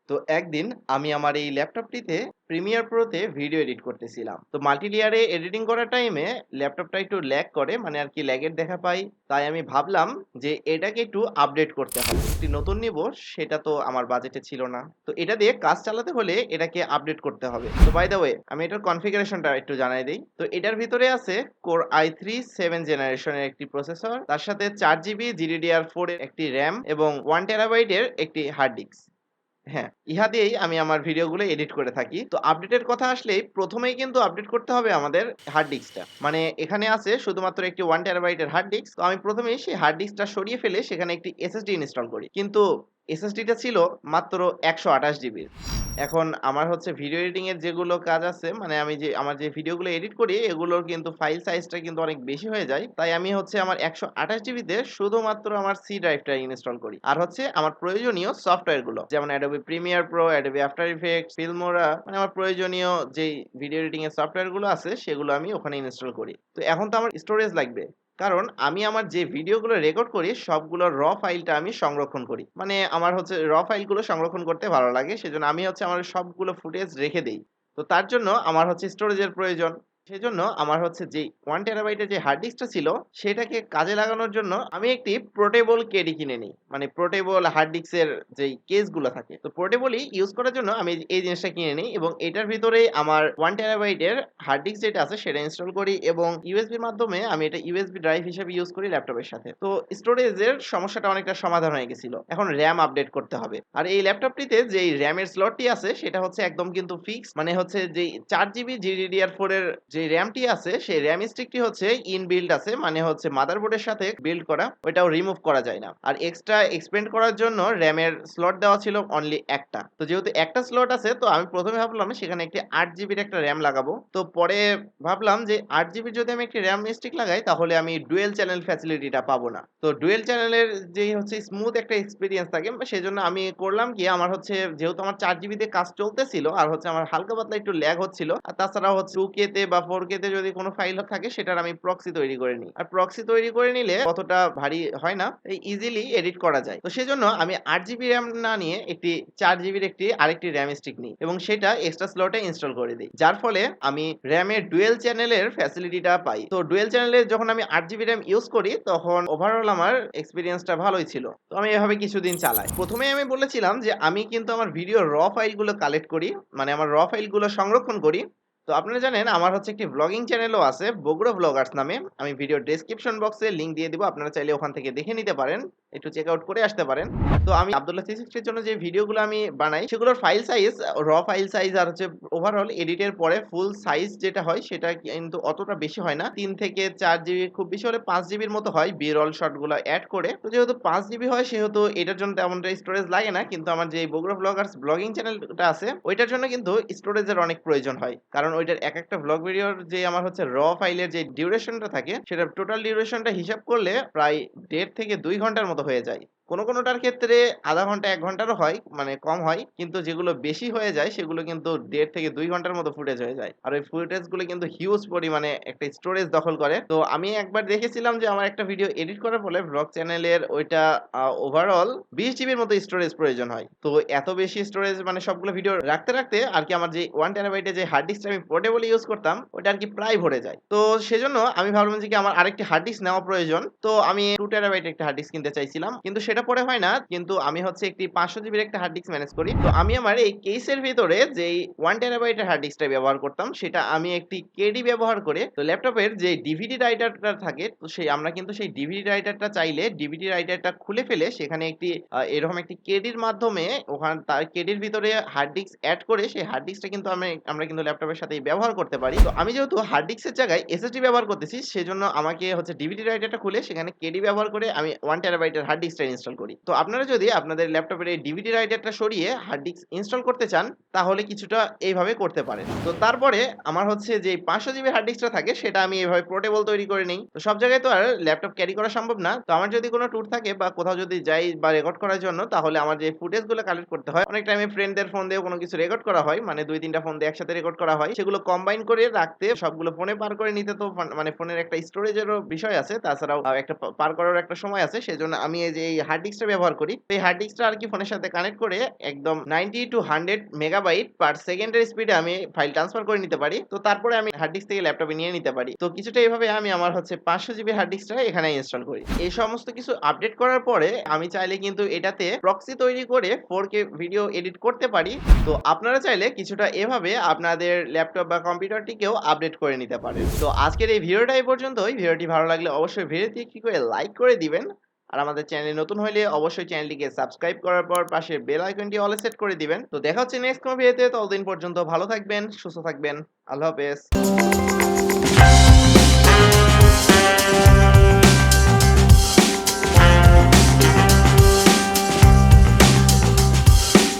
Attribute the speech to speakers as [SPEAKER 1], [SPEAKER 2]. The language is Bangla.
[SPEAKER 1] তো একদিন আমি আমার এই ল্যাপটপটিতে প্রিমিয়ার প্রোতে ভিডিও এডিট করতেছিলাম। তো মাল্টি লেয়ারে এডিটিং করার টাইমে ল্যাপটপটা একটু ল্যাগ করে, মানে আর কি ল্যাগের দেখা পাই। তাই আমি ভাবলাম যে এটাকে একটু আপডেট করতে হবে, একটি নতুন নিব। সেটা তো আমার বাজেটে ছিল না, তো এটা দিয়ে কাজ চালাতে হলে এটাকে আপডেট করতে হবে। তো বাই দ্য ওয়ে আমি এটার কনফিগারেশনটা একটু জানাই দিই। তো এটার ভিতরে আছে কোর i3 7 জেনারেশনের একটি প্রসেসর, তার সাথে 4 জিবি GDDR4 এর একটি র্যাম এবং 1 টেরাবাইটের একটি হার্ড ডিস্ক। হ্যাঁ, ইহা দিয়েই আমি আমার ভিডিওগুলো এডিট করে থাকি। তো আপডেটের কথা আসলেই প্রথমেই কিন্তু আপডেট করতে হবে আমাদের হার্ড ডিস্কটা। মানে এখানে আছে শুধুমাত্র একটি 1 টেরাবাইটের হার্ড ডিস্ক। তো আমি প্রথমেই সেই হার্ড ডিস্কটা সরিয়ে ফেলে সেখানে একটি এসএসডি ইনস্টল করি। কিন্তু এসএসডিটা ছিল মাত্র 128 জিবির। এখন আমার হচ্ছে ভিডিও এডিটিং এর যেগুলো কাজ আছে, মানে আমি যে আমার যে ভিডিওগুলো এডিট করি এগুলোর কিন্তু ফাইল সাইজটা কিন্তু অনেক বেশি হয়ে যায়। তাই আমি হচ্ছে আমার 128 জিবিতে শুধুমাত্র আমার সি ড্রাইভটা ইনস্টল করি। আর হচ্ছে আমার প্রয়োজনীয় সফটওয়্যারগুলো যেমন Adobe Premiere Pro, Adobe After Effects, Filmora, মানে আমার প্রয়োজনীয় যেই ভিডিও এডিটিং এর সফটওয়্যারগুলো আছে সেগুলো আমি ওখানে ইনস্টল করি। তো এখন তো আমার স্টোরেজ লাগবে। কারণ আমি আমার যে ভিডিওগুলো রেকর্ড করি সবগুলোর ফাইলটা আমি সংরক্ষণ করি। মানে আমার হচ্ছে ফাইলগুলো সংরক্ষণ করতে ভালো লাগে। সেজন্য আমি হচ্ছে আমার সবগুলো ফুটেজ রেখে দেই। তো তার জন্য আমার হচ্ছে স্টোরেজের প্রয়োজন। সেজন্য আমার হচ্ছে যেই 1 টেরাবাইটের যে হার্ড ডিস্কটা ছিল সেটাকে কাজে লাগানোর জন্য আমি একটি পোর্টেবল কেডি কিনে নিই। মানে পোর্টেবল হার্ড ডিস্কের যেই কেসগুলো থাকে। তো পোর্টেবলই ইউজ করার জন্য আমি এই জিনিসটা কিনে নিই এবং এটার ভিতরেই আমার 1 টেরাবাইটের হার্ড ডিস্ক যেটা আছে সেটা ইনস্টল করি এবং ইউএসবির মাধ্যমে আমি এটা ইউএসবি ড্রাইভ হিসেবে ইউজ করি ল্যাপটপের সাথে। তো স্টোরেজের সমস্যাটা অনেকটা সমাধান হয়ে গেছিল। এখন র‍্যাম আপডেট করতে হবে। আর এই ল্যাপটপটিতে যেই র‍্যামের স্লটটি আছে সেটা হচ্ছে একদম কিন্তু ফিক্স। মানে হচ্ছে যেই 4 জিবি GDDR4 এর যে র‍্যামটি আছে সেই র‍্যাম স্টিকটি হচ্ছে ইনবিল্ড আছে, মানে হচ্ছে মাদারবোর্ডের সাথে বিল্ড করা, ওইটাও রিমুভ করা যায় না। আর এক্সট্রা এক্সপেন্ড করার জন্য র‍্যামের স্লট দেওয়া ছিল অনলি একটা। তো যেহেতু একটা স্লট আছে তো আমি প্রথমে ভাবলাম সেখানে একটি 8 জিবির একটা র‍্যাম লাগাবো। তো পরে ভাবলাম যে 8 জিবির যদি আমি একটি র‍্যাম স্টিক লাগাই তাহলে আমি ডুয়েল চ্যানেল ফ্যাসিলিটিটা পাবো না। তো ডুয়েল চ্যানেলের যেই হচ্ছে স্মুথ একটা এক্সপেরিয়েন্স থাকে সেজন্য আমি করলাম কি, আমার হচ্ছে যেহেতু আমার 4 জিবিতে কাজ চলতেছিল আর হচ্ছে আমার হালকা পাতলা একটু ল্যাগ হচ্ছিল, আর তাছাড়া হচ্ছে 2K তে বা 4K তে যদি কোনো ফাইল থাকে সেটার আমি প্রক্সি তৈরি করে নিই। আর প্রক্সি তৈরি করে নিলে অতটা ভারী হয় না, ইজিলি এডিট করা যায়। তো সেজন্য আমি 8 জিবি র‍্যাম না নিয়ে একটি 4 জিবির আরেকটি র‍্যাম স্টিক নিই এবং সেটা এক্সট্রা স্লটে ইনস্টল করে দিই। যার ফলে আমি র‍্যামের ডুয়েল চ্যানেলের ফ্যাসিলিটিটা পাই। তো ডুয়েল চ্যানেলে যখন আমি 8 জিবি র‍্যাম ইউজ করি তখন ওভারঅল আমার এক্সপেরিয়েন্সটা ভালোই ছিল। তো আমি এভাবে কিছুদিন চালাই। প্রথমেই আমি বলেছিলাম যে আমি কিন্তু আমার ভিডিও ফাইলগুলো কালেক্ট করি, মানে আমার ফাইলগুলো সংরক্ষণ করি। তো আপনারা জানেন আমার হচ্ছে একটি ব্লগিং চ্যানেলও আছে বগুড়া ব্লগার্স নামে। আমি ভিডিও ডেসক্রিপশন বক্সে লিংক দিয়ে দিব, আপনারা চাইলে ওখান থেকে দেখে নিতে পারেন, একটু চেক আউট করে আসতে পারেন। তো আমি আব্দুল্লাহ 360 এর জন্য যে ভিডিওগুলো আমি বানাই সেগুলোর ফাইল সাইজ, ফাইল সাইজ আর হচ্ছে ওভারঅল এডিটের পরে ফুল সাইজ যেটা হয় সেটা কিন্তু অতটা বেশি হয় না। 3 থেকে 4 জিবি, খুব বেশি হলে 5 জিবির মতো হয় বিরল শটগুলো অ্যাড করে। তো যেহেতু 5 জিবি হয় সেহেতু এটার জন্য তেমনটা স্টোরেজ লাগে না। কিন্তু আমার যে বগুড়া ব্লগার্স ব্লগিং চ্যানেলটা আছে ওইটার জন্য কিন্তু স্টোরেজের অনেক প্রয়োজন হয়। কারণ ওইটার একটা ব্লগ ভিডিওর যে আমার হচ্ছে ফাইলের যে ডিউরেশনটা থাকে সেটা টোটাল ডিউরেশনটা হিসাব করলে প্রায় 1.5 থেকে 2 ঘন্টার মতো হয়ে যায়। কোনোটার ক্ষেত্রে আধা ঘন্টা 1 ঘন্টারও হয়, মানে কম হয়। কিন্তু যেগুলো বেশি হয়ে যায় সেগুলো কিন্তু 1.5 থেকে 2 ঘন্টার মতো ফুটেজ হয়ে যায়। আর ওই ফুটেজগুলো কিন্তু হিউজ পরিমাণে একটা স্টোরেজ দখল করে। তো আমি একবার দেখেছিলাম যে আমার একটা ভিডিও এডিট করার ফলে ব্লগ চ্যানেলের ওইটা ওভারঅল 20 জিবির মতো স্টোরেজ প্রয়োজন হয়। তো এত বেশি স্টোরেজ মানে সবগুলো ভিডিও রাখতে আর কি আমার যে 1 টেরাবাইটের যে হার্ড ডিস্কটা আমি পোর্টেবল ইউজ করতাম ওটা আর কি প্রায় ভরে যায়। তো সেজন্য আমি ভাবলাম যে কি আমার আরেকটি হার্ড ডিস্ক নেওয়া প্রয়োজন। তো আমি 2 টেরাবাইটের একটা হার্ড ডিস্ক কিনতে চাইছিলাম, কিন্তু সেটা পরে হয় না। কিন্তু আমি হচ্ছে একটি 500 জিবির একটা হার্ড ডিস্ক ম্যানেজ করি। তো আমি আমার এই কেসের ভিতরে যেই 1 টেরাবাইটের হার্ড ডিস্কটা ব্যবহার করতাম সেটা আমি একটি কেডি ব্যবহার করে, তো ল্যাপটপের যে ডিভিডি রাইটারটা থাকে তো আমরা কিন্তু সেই ডিভিডি রাইটারটা চাইলে ডিভিডি রাইটারটা খুলে ফেলে সেখানে একটি এরকম একটি কেডির মাধ্যমে ওখানে তার কেডির ভিতরে হার্ড ডিস্ক অ্যাড করে সেই হার্ড ডিস্কটা কিন্তু আমরা কিন্তু ল্যাপটপের সাথে ব্যবহার করতে পারি। তো আমি যেহেতু হার্ড ডিস্কের জায়গায় এসএসডি ব্যবহার করতেছি সেজন্য আমাকে হচ্ছে ডিভিডি রাইটারটা খুলে সেখানে কেডি ব্যবহার করে আমি 1 টেরাবাইটের হার্ড ডিস্কটা ইনস্টল করি। তো আপনারা যদি আপনাদের ল্যাপটপের এই ডিভিডি রাইটারটা সরিয়ে হার্ড ডিস্ক ইনস্টল করতে চান তাহলে কিছুটা এইভাবে করতে পারেন। তো তারপরে আমার হচ্ছে যে 500 জিবি হার্ড ডিস্কটা থাকে সেটা আমি এভাবে পোর্টেবল তৈরি করে নেই। তো সব জায়গায় তো আর ল্যাপটপ ক্যারি করা সম্ভব না। তো আমার যদি কোনো ট্যুর থাকে বা কোথাও যদি যাই বা রেকর্ড করার জন্য তাহলে আমার যে ফুটেজগুলো কালেক্ট করতে হয়, অনেক টাইমে ফ্রেন্ডদের ফোন দিয়েও কোনো কিছু রেকর্ড করা হয়, মানে 2-3টা ফোন দিয়ে একসাথে রেকর্ড করা হয়। সেগুলো কম্বাইন করে রাখতে সবগুলো ফোনে পার করে নিতে তো মানে ফোনের একটা স্টোরেজেরও বিষয় আছে, তাছাড়াও একটা পার করার একটা সময় আছে। সেজন্য আমি এই যে এই হার্ড ডিস্কটা ব্যবহার করি। তো এই হার্ড ডিস্কটা আর কি ফোনের সাথে কানেক্ট করে একদম 90 টু 100 মেগাবাইট পার সেকেন্ডের স্পিডে আমি ফাইল ট্রান্সফার করে নিতে পারি। তো তারপরে আমি হার্ড ডিস্ক থেকে ল্যাপটপে নিয়ে নিতে পারি। তো কিছুটা এভাবে আমি আমার হচ্ছে 500 জিবি হার্ড ডিস্কটা এখানে ইনস্টল করি। এই সমস্ত কিছু আপডেট করার পরে আমি চাইলে কিন্তু এটাতে প্রক্সি তৈরি করে 4K ভিডিও এডিট করতে পারি। তো আপনারা চাইলে কিছুটা এভাবে আপনাদের ল্যাপটপ বা কম্পিউটারটিকেও আপডেট করে নিতে পারেন। তো আজকের এই ভিডিওটা এই পর্যন্তই। ভিডিওটি ভালো লাগলে অবশ্যই ভিডিওটি একটি করে লাইক করে দিবেন। আর আমাদের চ্যানেলে নতুন হইলে অবশ্যই চ্যানেলটিকে সাবস্ক্রাইব করার পর পাশের বেল আইকনটি অলে সেট করে দিবেন। তো দেখা হচ্ছে নেক্সট কোনো ভিডিওতে। ততদিন পর্যন্ত ভালো থাকবেন, সুস্থ থাকবেন। আল্লাহ হাফেজ।